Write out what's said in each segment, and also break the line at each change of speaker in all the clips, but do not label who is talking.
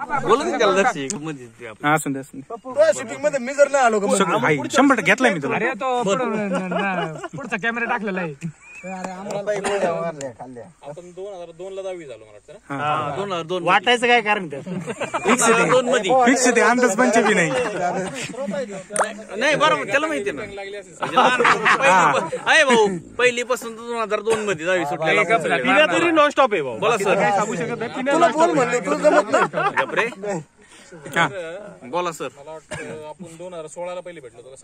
बोलून गेला दर्शी
असून दे
शूटिंग मध्ये मी जर नाही आलो का
100% घेतलाय मी तुला.
अरे तो पुढचा कॅमेरा टाकलेला आहे.
आपण 2002 ला 10वी झालो मला वाटतं ना. 2002
वाटायचं काय कारण
फिक्स ते अंदाज पंच बी नाही.
नाही बरोबर त्याला माहिती ना. आहे भाऊ पहिलीपासून 2002 मध्ये 10वी सुटली
तरी नॉन स्टॉप आहे भाऊ.
बोला सर.
काय सांगू शकत नाही.
तुला बोल म्हणले तुला जमत नाही.
बापरे. बोला सर. मला वाटतं आपण 2016 ला पहिले भेटलो होतो.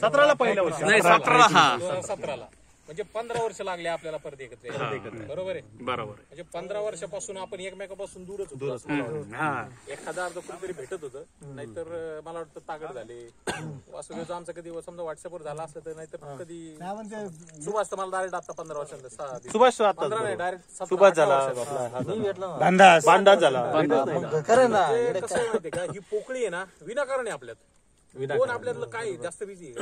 17ला पहिल्या वर्षी
नाही 17 हा
2017ला म्हणजे 15 वर्ष लागले आपल्याला परत एकत्र बरोबर आहे.
बरोबर
म्हणजे 15 वर्षापासून आपण एकमेकापासून दूरच होतो. एखादा अर्ध कुठेतरी भेटत होतं, नाहीतर मला वाटतं तागड झाले वासुदेवचं आमचं कधी समजा व्हॉट्सअपवर झाला असलं तर, नाहीतर कधी सुभाष तर मला डायरेक्ट आता 15 वर्षांचा
सुभाष
डायरेक्ट
सुभाष झाला बांधाच झाला.
खरं ना कसं आहे माहितीये का, ही पोकळी आहे ना विनाकारण आहे आपल्यात. कोण आपल्यातलं काय जास्त बिझी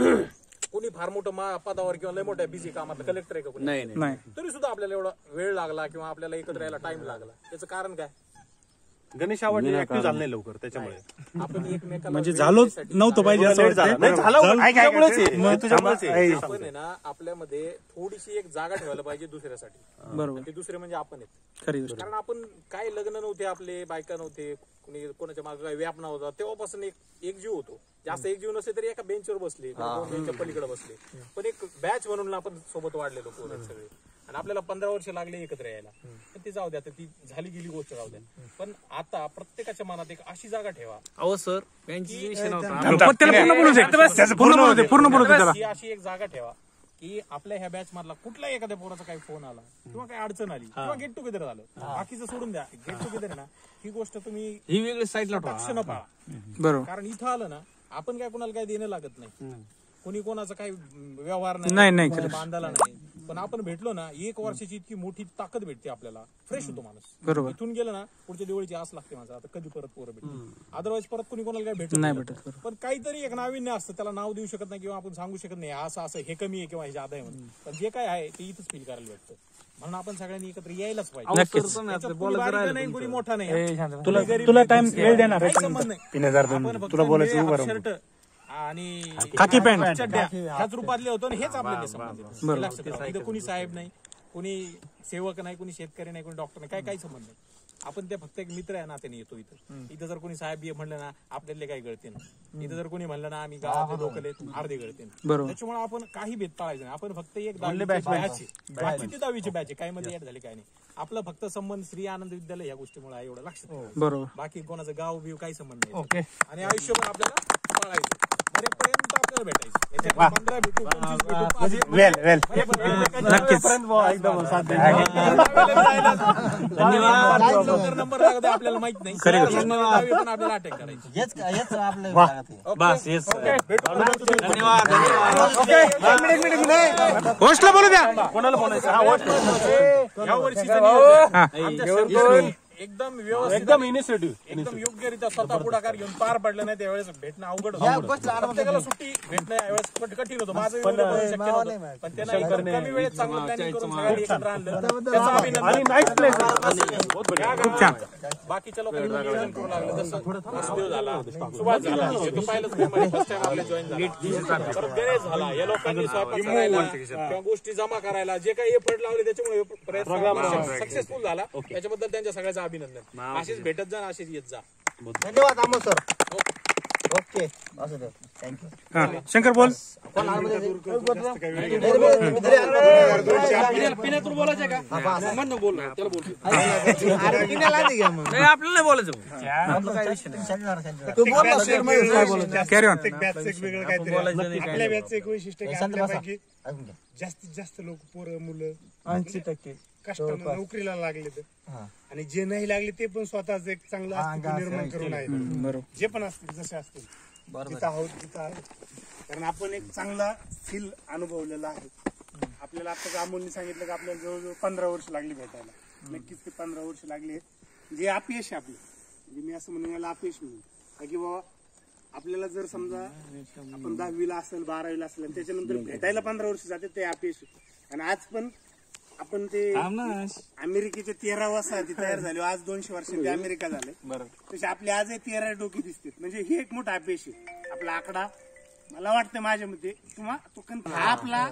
कोणी फार मोठं पदावर किंवा लय मोठ्या बिझी कामात कलेक्टर आहे का कोणी
नाही
तरी सुद्धा आपल्याला एवढा वेळ लागला किंवा आपल्याला एकत्र यायला टाइम लागला. त्याचं कारण काय,
गणेश आवड ऍक्टिव्ह झालं नाही लवकर त्याच्यामुळे.
आपण एकमेकाला
म्हणजे झालोच नव्हतं पाहिजे असं
आपण आहे ना आपल्यामध्ये थोडीशी एक जागा ठेवायला पाहिजे दुसऱ्यासाठी.
बरोबर.
ते दुसरे म्हणजे आपण आहेत.
खरी गोष्ट.
कारण आपण काय लग्न नव्हते आपले, बायका नव्हते, कोणी कोणाच्या मागे काय व्याप नव्हता, तेव्हापासून एक जीव होतो. जास्त एक जीव नसले तरी एका बेंचवर बसले, दोन बेंचच्या पलीकडे बसले, पण एक बॅच म्हणून आपण सोबत वाढलेलो पोरं सगळे. आणि आपल्याला 15 वर्ष लागले एकत्र यायला. पण ती जाऊ द्या, ती झाली गेली गोष्ट राहू द्या. पण आता प्रत्येकाच्या मनात एक अशी जागा ठेवा.
अहो सर त्यांची विषय नव्हता.
पूर्ण बोलू दे त्याला.
ही अशी एक जागा ठेवा की आपल्या ह्या बॅच मधला कुठला एखाद्या पोराचा काही फोन आला किंवा काही अडचण आली किंवा गेट टुगेदर झालं, बाकीचं सोडून द्या, गेट टुगेदर ना ही गोष्ट तुम्ही
ही वेगळी साईडला
लक्ष न पाळा.
बरोबर.
कारण इथं आलं ना आपण काय कोणाला काय देणं लागत नाही, कोणी कोणाचा काही व्यवहार
नाही,
बांधायला नाही. पण आपण भेटलो ना 1 वर्षाची इतकी मोठी ताकद भेटते आपल्याला, फ्रेश होतो माणूस.
बरोबर.
इथून गेलं ना पुढच्या दिवाळीची आस लागते माझा आता कधी परत पोरं भेटते. अदरवाईज परत कोणी कोणाला काय भेटत
नाही.
पण काहीतरी एक नाविन्य असतं, त्याला नाव देऊ शकत नाही किंवा आपण सांगू शकत नाही असं असं हे कमी आहे किंवा हे जादा आहे म्हणून. पण जे काय आहे ते इथंच फील करायला भेटतं. म्हणून आपण सगळ्यांनी एकत्र यायलाच पाहिजे. कोणी मोठा नाही.
तुला टाइम वेळ देणार
संबंध नाही.
तुला बोलायचं
शर्ट आणि
खाकी पॅन्ट
ह्याच रूपातले होतो आणि हेच आपल्याला संबंध. लक्षात ठेवा, इथं कोणी साहेब नाही, कोणी सेवक नाही, कोणी शेतकरी नाही, कोणी डॉक्टर नाही, काही संबंध नाही. आपण ते फक्त एक मित्र आहे नात्याने येतो इथं. इथं जर कोणी साहेब म्हणलं ना आपल्याला काही गळते ना, इथं जर कोणी म्हणलं ना आम्ही गावातले लोकल अर्धे गळते ना. त्याच्यामुळे आपण काही भेद पाळायचं नाही. आपण फक्त एक 10वी बॅच आहे, काही मध्ये ऍड झाली काय नाही. आपला फक्त संबंध श्री आनंद विद्यालय या गोष्टीमुळे आहे, एवढं लक्षात ठेवा.
बरोबर.
बाकी कोणाचं गाव बिव काही संबंध नाही. आणि आयुष्यभर आपल्याला पाळायचं, मरेपर्यंत आपल्याला भेटायचं. 15 भेटू 25 भेटू नंबर लागत आपल्याला माहित नाही, पण आपल्याला अटॅक करायची.
होस्टला बोलू द्या.
या वर्षी एकदम व्यवस्थित एकदम योग्यरित्या स्वतः पुढाकार घेऊन पार पडलं नाही त्यावेळेस भेटणं अवघड होतं. प्रत्येकाला सुट्टी भेटणं यावेळेस कठीण होतं. माझं शक्य नव्हतं, पण त्यांना कमी वेळेत चांगलं प्लॅनिंग करून सगळ्यांनी एकत्र आणलं. त्याचं अभिनंदन.
खूप छान.
बाकीच्या लोकांनी नियोजन करू लागलं, जसं वासुदेव झाला, सुभाष झाला, तो पाहिलंच नाही, फर्स्ट टाइम आपल्या जॉईन झाला. परत गणेश झाला, या लोकांनी स्वयंपाक करायला किंवा गोष्टी जमा करायला जे काही एफर्ट लावले त्याच्यामुळे प्रयत्न सक्सेसफुल झाला. त्याच्याबद्दल त्यांच्या सगळ्याचं अभिनंदन. अशीच भेटत जा, अशीच येत जा.
धन्यवाद Amol sir. Okay thank you.
Shankar बोल.
पिण्यातून बोलायचं का म्हणून बोल त्याला बोल. नाही आपल्याला नाही बोलायचं. काय विषय
नाही.
जास्तीत जास्त लोक पोरं मुलं 80% कष्टानं नोकरीला लागले आणि जे नाही लागले ते पण स्वतःच एक चांगलं अस्तित्व निर्माण करून आहे. जे पण असतील जसे असतील तिथं आहोत तिथं आहोत कारण आपण एक चांगला फील अनुभवलेला आहे. आपल्याला आता अमोलने सांगितलं की आपल्याला जवळजवळ 15 वर्ष लागली भेटायला. नक्कीच ते 15 वर्ष लागले. जे अपयश आहे आपलं, म्हणजे मी असं म्हणून याला अपयश म्हणून की बाबा आपल्याला जर समजा आपण 10वीला असेल 12वीला असेल त्याच्यानंतर भेटायला 15 वर्ष जाते ते अपयश. आणि आज पण आपण ते अमेरिकेचे 13 वसाहती तयार झाले, आज 200 वर्षांनी ते अमेरिका झाले. तसे आपले आजही 13 डोके दिसतात. म्हणजे हे एक मोठा अपयश आहे. आपला आकडा मला वाटतं माझ्या मते किंवा तो हा आपला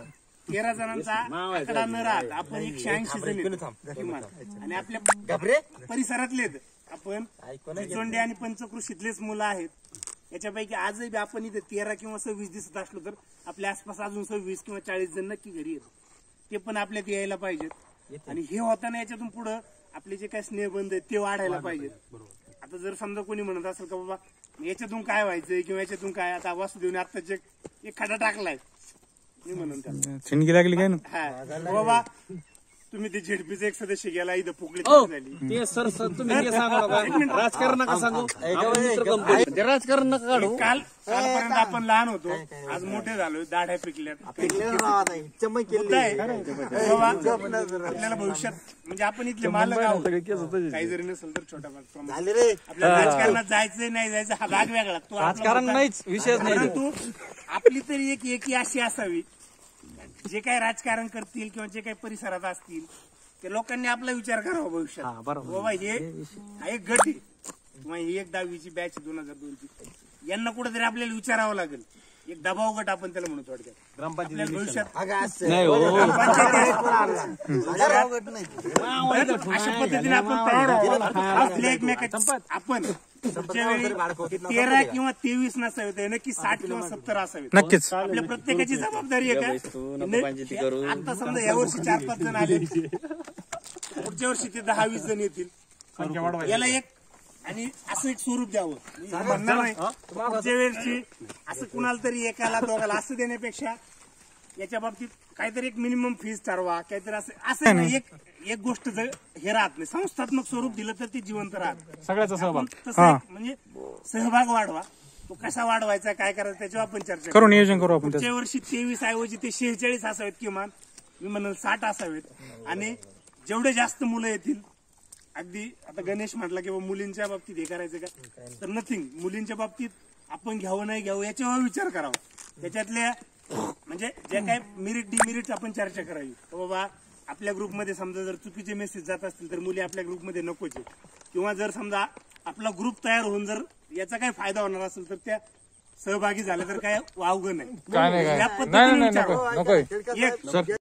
13 जणांचा आकडा न राहत आपण 180 जण किमान, आणि आपल्या परिसरातले आपण चिचोंडे आणि पंचकृषीतलेच मुलं आहेत. याच्यापैकी आजही आपण इथे 13 किंवा 26 दिसत असलो तर आपल्या आसपास अजून 26 किंवा 40 जण नक्की घरी येतात. ते पण आपल्यात यायला पाहिजेत. आणि हे होताना याच्यातून पुढे आपले जे काही स्नेहबंध आहेत ते वाढायला पाहिजेत. आता जर समजा कोणी म्हणत असेल का बाबा याच्यातून काय व्हायचंय किंवा याच्यातून काय, आता वासुदेवने आत्ताच एक खडा टाकलाय मी म्हणून त्याला
छिणकी लागली काय ना.
हा बाबा तुम्ही ते झेडपीचे एक सदस्य गेला, इथं फुकली झाली.
ते सर तुम्ही हे सांगा नका. राजकारण नका सांगू, राजकारण नका काढू.
कालपर्यंत आपण लहान होतो, आज मोठे झालोय, दाढ्या पिकल्यात. आपल्याला भविष्यात म्हणजे आपण इथले मालक आहोत, काही जरी नसेल तर छोटा भाग. आपल्याला राजकारणात जायचंय नाही जायचं हा भाग वेगळा, तो
राजकारण नाहीच, विषयच नाही.
परंतु आपली तरी एक एकी अशी असावी, जे काही राजकारण करतील किंवा जे काही परिसरात असतील ते लोकांनी आपला विचार करावा भविष्यात. बाबा हे एक गट आहे किंवा ही एक 10वीची बॅच 2002ची, यांना कुठेतरी आपल्याला विचारावं लागेल. एक दबाव गट आपण त्याला म्हणू थोडक्यात. ग्रामपंचायत भविष्यात अशा पद्धतीने आपण तयार एकमेकांचा आपण पुढच्या वेळी 13 किंवा 23 नसावे, नक्की 60 किंवा 70 असावेत.
नक्कीच
आपल्या प्रत्येकाची जबाबदारी आहे का. आता समजा या वर्षी 4-5 जण आले, पुढच्या वर्षी ते 10-20 जण येतील. याला एक आणि असं एक स्वरूप द्यावं. म्हणणार नाही पुढच्या वेळची असं कुणाला तरी एकाला दोघाला असं देण्यापेक्षा याच्या बाबतीत काहीतरी एक मिनिमम फीज ठरवा, काहीतरी असं नाही. एक गोष्ट जर हे राहत नाही, संस्थात्मक स्वरूप दिलं तर ते जिवंत राहत.
सगळ्याचा सहभाग
तसं म्हणजे सहभाग वाढवा. तो कसा वाढवायचा काय करायचं त्याच्यावर आपण चर्चा
करू, नियोजन करू आपण.
पुढच्या वर्षी 23 ऐवजी ते 46 असावेत किमान, मी म्हणेल 60 असावेत. आणि जेवढे जास्त मुलं येतील, अगदी आता गणेश म्हटला की मुलींच्या बाबतीत हे करायचं का, तर नथिंग. मुलींच्या बाबतीत आपण घ्यावं नाही घ्यावं याच्यावर विचार करावा. त्याच्यातल्या म्हणजे जे काही मेरिट डिमेरिट आपण चर्चा करावी. तर बाबा आपल्या ग्रुपमध्ये समजा जर चुकीचे मेसेज जात असतील तर मुली आपल्या ग्रुपमध्ये नकोच, किंवा जर समजा आपला ग्रुप तयार होऊन जर याचा काही फायदा होणार असेल तर त्या सहभागी झाल्या तर काय वावगं नाही. या पद्धतीने विचारावं.